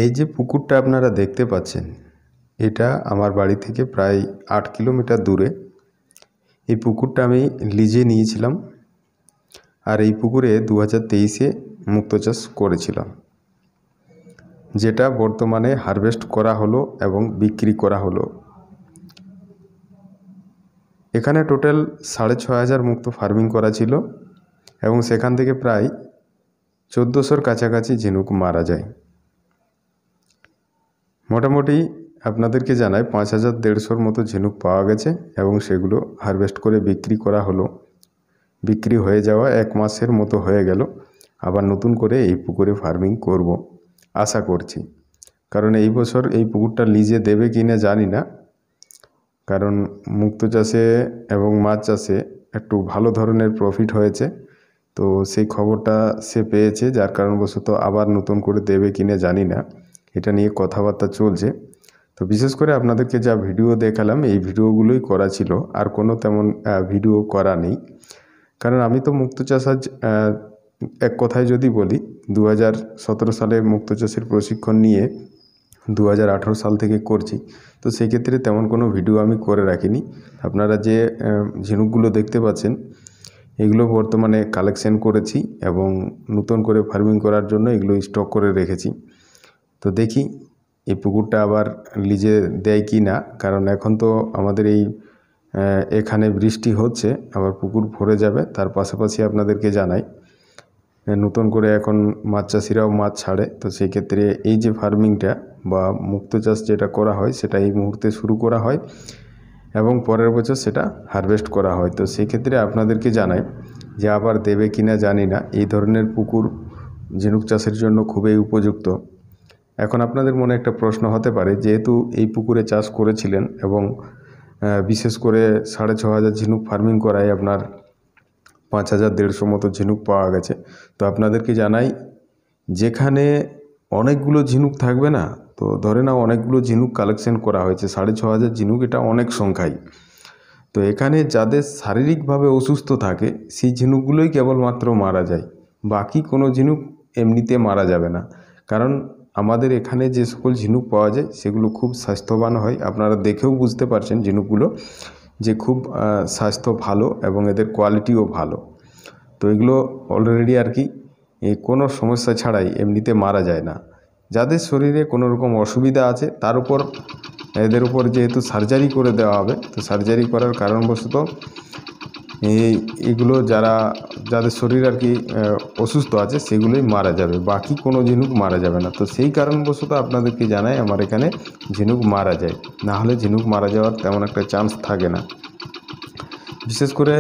এই যে পুকুরটা আপনারা দেখতে পাচ্ছেন, এটা আমার বাড়ি থেকে প্রায় 8 কিলোমিটার দূরে। এই পুকুরটা আমি লিজে নিয়েছিলাম, আর এই পুকুরে 2023-এ মুক্ত চাষ করেছিলাম, যেটা বর্তমানে হারভেস্ট করা হলো এবং বিক্রি করা হলো। এখানে টোটাল 6,500 মুক্ত ফার্মিং করা ছিল এবং সেখান থেকে প্রায় 1400-র কাছাকাছি ঝিনুক মারা যায়। মোটামুটি আপনাদেরকে জানাই 5,150-র মতো ঝিনুক পাওয়া গেছে এবং সেগুলো হারভেস্ট করে বিক্রি করা হলো। বিক্রি হয়ে যাওয়া 1 মাসের মতো হয়ে গেল। আবার নতুন করে এই পুকুরে ফার্মিং করব আশা করছি, কারণ এই বছর এই পুকুরটা লিজে দেবে কি না জানি না, কারণ মুক্ত চাষে এবং মাছ চাষে একটু ভালো ধরনের প্রফিট হয়েছে, তো সেই খবরটা সে পেয়েছে, যার কারণবশত আবার নতুন করে দেবে কি না জানি না, এটা নিয়ে কথাবার্তা চলছে। তো বিশেষ করে আপনাদেরকে যা ভিডিও দেখালাম এই ভিডিওগুলোই করা ছিল, আর কোনো তেমন ভিডিও করা নেই। কারণ আমি তো মুক্ত চাষ আজ এক কথায় যদি বলি 2017 সালে মুক্ত চাষের প্রশিক্ষণ নিয়ে 2018 সাল থেকে করছি, তো সেক্ষেত্রে তেমন কোনো ভিডিও আমি করে রাখিনি। আপনারা যে ঝিনুকগুলো দেখতে পাচ্ছেন এগুলো বর্তমানে কালেকশন করেছি এবং নতুন করে ফার্মিং করার জন্য এগুলো স্টক করে রেখেছি। তো দেখি এই পুকুরটা আবার লিজে দেয় কি না, কারণ এখন তো আমাদের এখানে বৃষ্টি হচ্ছে, আবার পুকুর ভরে যাবে। তার পাশাপাশি আপনাদেরকে জানাই নতুন করে এখন মাছ চাষিরাও মাছ ছাড়ে, তো সেই ক্ষেত্রে এই যে ফার্মিংটা বা মুক্ত চাষ যেটা করা হয় সেটা এই মুহূর্তে শুরু করা হয় এবং পরের বছর সেটা হারভেস্ট করা হয়। তো সেই ক্ষেত্রে আপনাদেরকে জানাই যে আবার দেবে কি না জানি না। এই ধরনের পুকুর ঝিনুক চাষের জন্য খুবই উপযুক্ত। এখন আপনাদের মনে একটা প্রশ্ন হতে পারে, যেহেতু এই পুকুরে চাষ করেছিলেন এবং বিশেষ করে 6,500 ঝিনুক ফার্মিং করায় আপনার 5,150 মতো ঝিনুক পাওয়া গেছে, তো আপনাদেরকে জানাই যেখানে অনেকগুলো ঝিনুক থাকবে না, তো ধরে নাও অনেকগুলো ঝিনুক কালেকশন করা হয়েছে, 6,500 ঝিনুক, এটা অনেক সংখ্যায়। তো এখানে যাদের শারীরিকভাবে অসুস্থ থাকে সেই ঝিনুকগুলোই কেবলমাত্র মারা যায়, বাকি কোনো ঝিনুক এমনিতে মারা যাবে না। কারণ আমাদের এখানে যে সকল ঝিনুক পাওয়া যায় সেগুলো খুব স্বাস্থ্যবান হয়। আপনারা দেখেও বুঝতে পারছেন ঝিনুকগুলো যে খুব স্বাস্থ্য ভালো এবং এদের কোয়ালিটিও ভালো। তো এগুলো অলরেডি আর কি কোনো সমস্যা ছাড়াই এমনিতে মারা যায় না। যাদের শরীরে কোনো রকম অসুবিধা আছে তার উপর এদের উপর যেহেতু সার্জারি করে দেওয়া হবে, তো সার্জারি করার কারণবশত এগুলো যাদের শরীর আর কি অসুস্থ আছে সেগুলোই মারা যাবে, বাকি কোনো ঝিনুক মারা যাবে না। তো সেই কারণবশত আপনাদেরকে জানাই আমার এখানে ঝিনুক মারা যায়, না হলে ঝিনুক মারা যাওয়ার তেমন একটা চান্স থাকে না। বিশেষ করে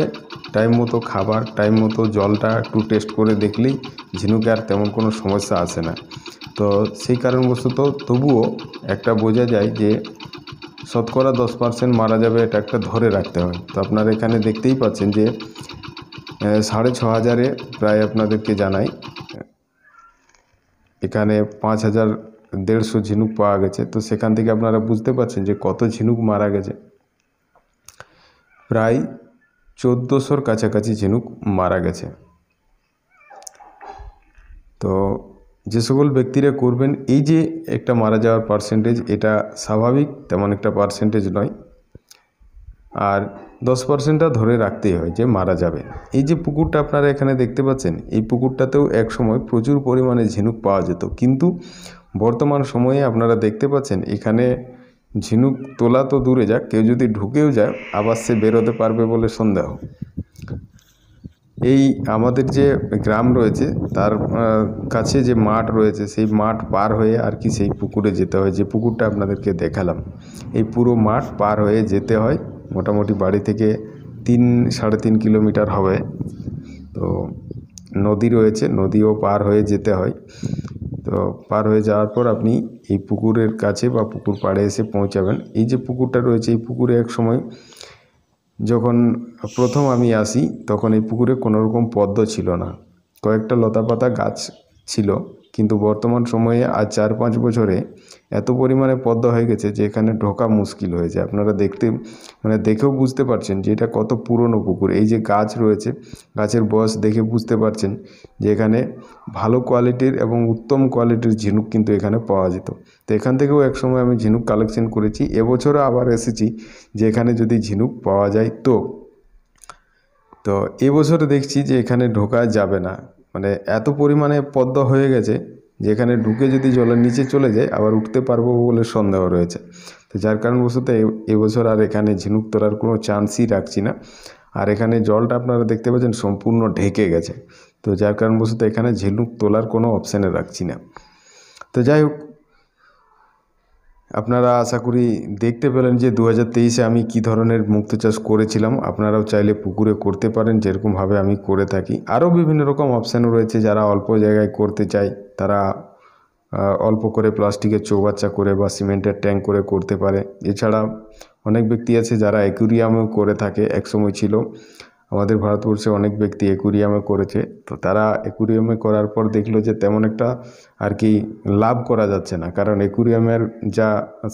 টাইম মতো খাবার, টাইম মতো জলটা একটু টেস্ট করে দেখলেই ঝিনুকে আর তেমন কোনো সমস্যা আসে না। তো সেই কারণবশত তবুও একটা বোঝা যায় যে শতকরা 10% মারা যাবে, এটা একটা ধরে রাখতে হয়। তো আপনারা এখানে দেখতেই পাচ্ছেন যে 6,500-এ প্রায় আপনাদেরকে জানাই এখানে 5,150 ঝিনুক পাওয়া গেছে। তো সেখান থেকে আপনারা বুঝতে পারছেন যে কত ঝিনুক মারা গেছে, প্রায় 1400-র কাছাকাছি ঝিনুক মারা গেছে। তো যে সকল ব্যক্তিরা করবেন, এই যে একটা মারা যাওয়ার পার্সেন্টেজ, এটা স্বাভাবিক, তেমন একটা পার্সেন্টেজ নয়, আর 10%টা ধরে রাখতেই হয় যে মারা যাবে। এই যে পুকুরটা আপনারা এখানে দেখতে পাচ্ছেন, এই পুকুরটাতেও এক সময় প্রচুর পরিমাণে ঝিনুক পাওয়া যেত, কিন্তু বর্তমান সময়ে আপনারা দেখতে পাচ্ছেন এখানে ঝিনুক তোলা তো দূরে যাক, কেউ যদি ঢুকেও যায় আবার সে বেরোতে পারবে বলে সন্দেহ। এই আমাদের যে গ্রাম রয়েছে তার কাছে যে মাঠ রয়েছে, সেই মাঠ পার হয়ে আর কি সেই পুকুরে যেতে হয়, যে পুকুরটা আপনাদেরকে দেখালাম। এই পুরো মাঠ পার হয়ে যেতে হয়, মোটামুটি বাড়ি থেকে 3-3.5 কিলোমিটার হবে। তো নদী রয়েছে, নদীও পার হয়ে যেতে হয়। তো পার হয়ে যাওয়ার পর আপনি এই পুকুরের কাছে বা পুকুর পাড়ে এসে পৌঁছাবেন। এই যে পুকুরটা রয়েছে, এই পুকুরে এক সময় যখন প্রথম আমি আসি তখন এই পুকুরে কোনো রকম পদ্ম ছিল না, কয়েকটা লতাপাতা গাছ ছিল, কিন্তু বর্তমান সময়ে আজ 4-5 বছরে এত পরিমাণে পদ্মা হয়ে গেছে যে এখানে ঢোকা মুশকিল হয়েছে। আপনারা দেখেও বুঝতে পারছেন যে এটা কত পুরনো পুকুর। এই যে গাছ রয়েছে, গাছের বয়স দেখে বুঝতে পারছেন যে এখানে ভালো কোয়ালিটির এবং উত্তম কোয়ালিটির ঝিনুক কিন্তু এখানে পাওয়া যেত। তো এখান থেকেও একসময় আমি ঝিনুক কালেকশন করেছি। এবছরও আবার এসেছি যে এখানে যদি ঝিনুক পাওয়া যায় তো এবছর দেখছি যে এখানে ঢোকা যাবে না, মানে এত পরিমাণে পদ্মা হয়ে গেছে যে এখানে ঢুকে যদি জলের নিচে চলে যায় আবার উঠতে পারবো বলে সন্দেহ রয়েছে। তো যার কারণবশত এবছর আর এখানে ঝিনুক তোলার কোনো চান্সই রাখছি না। আর এখানে জলটা আপনারা দেখতে পাচ্ছেন সম্পূর্ণ ঢেকে গেছে, তো যার কারণবশত এখানে ঝিনুক তোলার কোনো অপশানে রাখছি না। তো যাই হোক, আপনারা আশা করি দেখতে পেলেন যে 2023-এ আমি কি ধরনের মুক্তো চাষ করেছিলাম। আপনারাও চাইলে পুকুরে করতে পারেন যেরকমভাবে আমি করে থাকি। আরও বিভিন্ন রকম অপশানও রয়েছে, যারা অল্প জায়গায় করতে চায় তারা অল্প করে প্লাস্টিকের চৌবাচ্চা করে বা সিমেন্টের ট্যাঙ্ক করে করতে পারে। এছাড়া অনেক ব্যক্তি আছে যারা অ্যাকুরিয়ামেও করে থাকে। একসময় ছিল আমাদের ভারতবর্ষে অনেক ব্যক্তি অ্যাকুরিয়ামে করেছে, তো তারা অ্যাকুরিয়ামে করার পর দেখলো যে তেমন একটা আর কি লাভ করা যাচ্ছে না, কারণ অ্যাকুরিয়ামের যা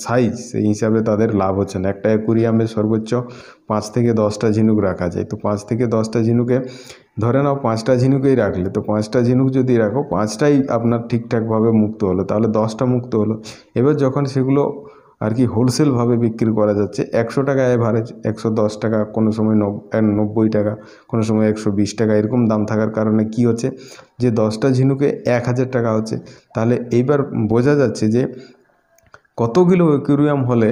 সাইজ সেই হিসাবে তাদের লাভ হচ্ছে না। একটা অ্যাকুরিয়ামে সর্বোচ্চ 5 থেকে 10টা ঝিনুক রাখা যায়। তো 5 থেকে 10টা ঝিনুকে ধরে নাও 5টা ঝিনুকেই রাখলে, তো 5টা ঝিনুক যদি রাখো 5টাই আপনার ঠিকঠাকভাবে মুক্ত হলো, তাহলে 10টা মুক্ত হলো। এবার যখন সেগুলো আর কি হোলসেলভাবে বিক্রি করা যাচ্ছে 100 টাকা এভারেজ, 110 টাকা, কোনো সময় 90 টাকা, কোনো সময় 120 টাকা, এরকম দাম থাকার কারণে কি হচ্ছে যে 10টা ঝিনুকে 1000 টাকা হচ্ছে। তাহলে এইবার বোঝা যাচ্ছে যে কতগুলো অ্যাকুরিয়াম হলে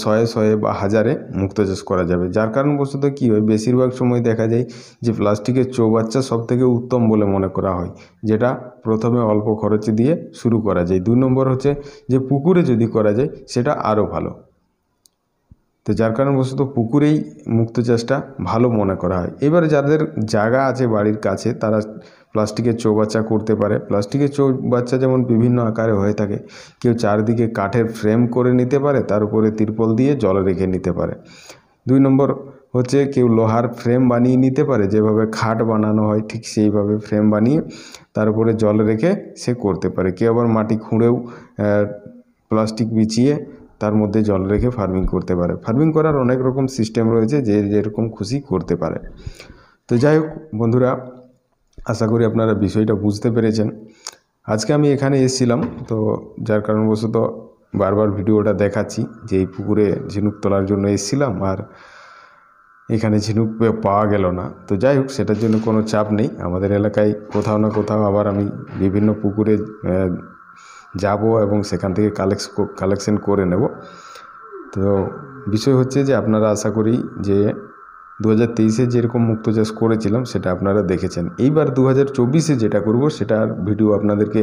100 বা 1000-এ মুক্তো চাষ করা যাবে। যার কারণবশত কী হয়, বেশিরভাগ সময় দেখা যায় যে প্লাস্টিকের চৌবাচ্চা সবথেকে উত্তম বলে মনে করা হয়, যেটা প্রথমে অল্প খরচে দিয়ে শুরু করা যায়। 2 নম্বর হচ্ছে যে পুকুরে যদি করা যায় সেটা আরও ভালো। তো যার কারণবশত পুকুরেই মুক্তো চাষটা ভালো মনে করা হয়। এবার যাদের জায়গা আছে বাড়ির কাছে তারা প্লাস্টিকের চৌবাচ্চা করতে পারে। প্লাস্টিকের চৌবাচ্চা যেমন বিভিন্ন আকারে হয়ে থাকে, কেউ চারদিকে কাঠের ফ্রেম করে নিতে পারে, তার উপরে তিরপল দিয়ে জল রেখে নিতে পারে। 2 নম্বর হচ্ছে কেউ লোহার ফ্রেম বানিয়ে নিতে পারে, যেভাবে খাট বানানো হয় ঠিক সেইভাবে ফ্রেম বানিয়ে তার উপরে জল রেখে সে করতে পারে। কেউ আবার মাটি খুঁড়েও প্লাস্টিক বিছিয়ে তার মধ্যে জল রেখে ফার্মিং করতে পারে। ফার্মিং করার অনেক রকম সিস্টেম রয়েছে, যে যেরকম খুশি করতে পারে। তো যাই হোক বন্ধুরা, আশা করি আপনারা বিষয়টা বুঝতে পেরেছেন। আজকে আমি এখানে এসেছিলাম, তো যার কারণবশত বারবার ভিডিওটা দেখাচ্ছি যে এই পুকুরে ঝিনুক তোলার জন্য এসেছিলাম আর এখানে ঝিনুক পাওয়া গেল না। তো যাই হোক, সেটার জন্য কোনো চাপ নেই। আমাদের এলাকায় কোথাও না কোথাও আবার আমি বিভিন্ন পুকুরে যাব এবং সেখান থেকে কালেকশন করে নেব। তো বিষয় হচ্ছে যে আপনারা আশা করি যে 2023-এ যেরকম মুক্তো চাষ করেছিলাম সেটা আপনারা দেখেছেন। এইবার 2024-এ যেটা করব সেটার ভিডিও আপনাদেরকে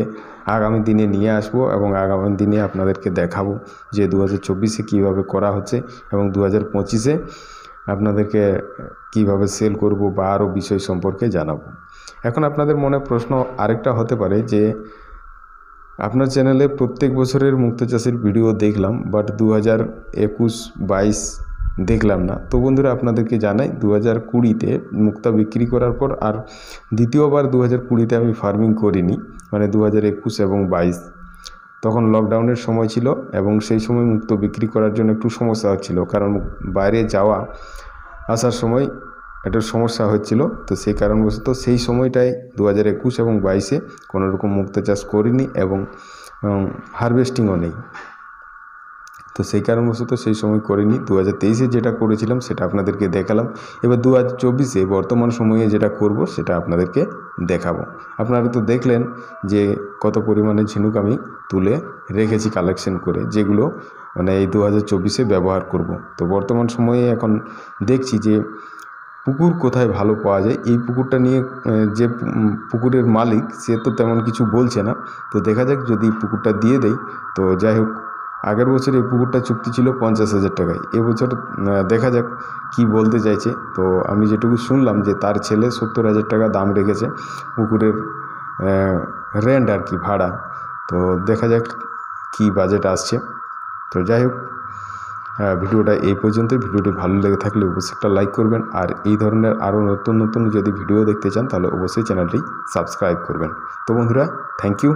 আগামী দিনে নিয়ে আসব এবং আগামী দিনে আপনাদেরকে দেখাবো যে 2024-এ কীভাবে করা হচ্ছে এবং 2025-এ আপনাদেরকে কিভাবে সেল করব বা আরও বিষয় সম্পর্কে জানাবো। এখন আপনাদের মনে প্রশ্ন আরেকটা হতে পারে যে আপনার চ্যানেলে প্রত্যেক বছরের মুক্তো চাষের ভিডিও দেখলাম, বাট 2021-22 দেখলাম না। তো বন্ধুরা, আপনাদেরকে জানাই 2020-তে মুক্তা বিক্রি করার পর আর দ্বিতীয়বার 2020-তে আমি ফার্মিং করিনি, মানে 2021 এবং 22 তখন লকডাউনের সময় ছিল এবং সেই সময় মুক্তো বিক্রি করার জন্য একটু সমস্যা হচ্ছিল, কারণ বাইরে যাওয়া আসার সময় একটা সমস্যা হচ্ছিল। তো সেই কারণবশত সেই সময়টায় 2021 এবং 22-এ কোনোরকম মুক্তো চাষ করিনি এবং হারভেস্টিংও নেই। তো সেই কারণবশত সেই সময় করিনি। 2023-এ যেটা করেছিলাম সেটা আপনাদেরকে দেখালাম। এবার 2024-এ বর্তমান সময়ে যেটা করব সেটা আপনাদেরকে দেখাবো। আপনারা তো দেখলেন যে কত পরিমাণে ঝিনুক আমি তুলে রেখেছি কালেকশন করে, যেগুলো মানে এই 2024-এ ব্যবহার করব। তো বর্তমান সময়ে এখন দেখছি যে পুকুর কোথায় ভালো পাওয়া যায়। এই পুকুরটা নিয়ে যে পুকুরের মালিক সে তো তেমন কিছু বলছে না, তো দেখা যাক যদি পুকুরটা দিয়ে দেয়। তো যাই হোক, আগের বছর এই পুকুরটা চুক্তি ছিল 50,000 টাকায়। এবছর দেখা যাক কি বলতে চাইছে। তো আমি যেটুকু শুনলাম যে তার ছেলে 70,000 টাকা দাম রেখেছে পুকুরের রেন্ট আর কি, ভাড়া। তো দেখা যাক কি বাজেট আসছে। তো যাই হোক, ভিডিওটা এই পর্যন্তই। ভিডিওটি ভালো লেগে থাকলে অবশ্যই একটা লাইক করবেন, আর এই ধরনের আরও নতুন নতুন যদি ভিডিও দেখতে চান তাহলে অবশ্যই চ্যানেলটি সাবস্ক্রাইব করবেন। তো বন্ধুরা, থ্যাংক ইউ।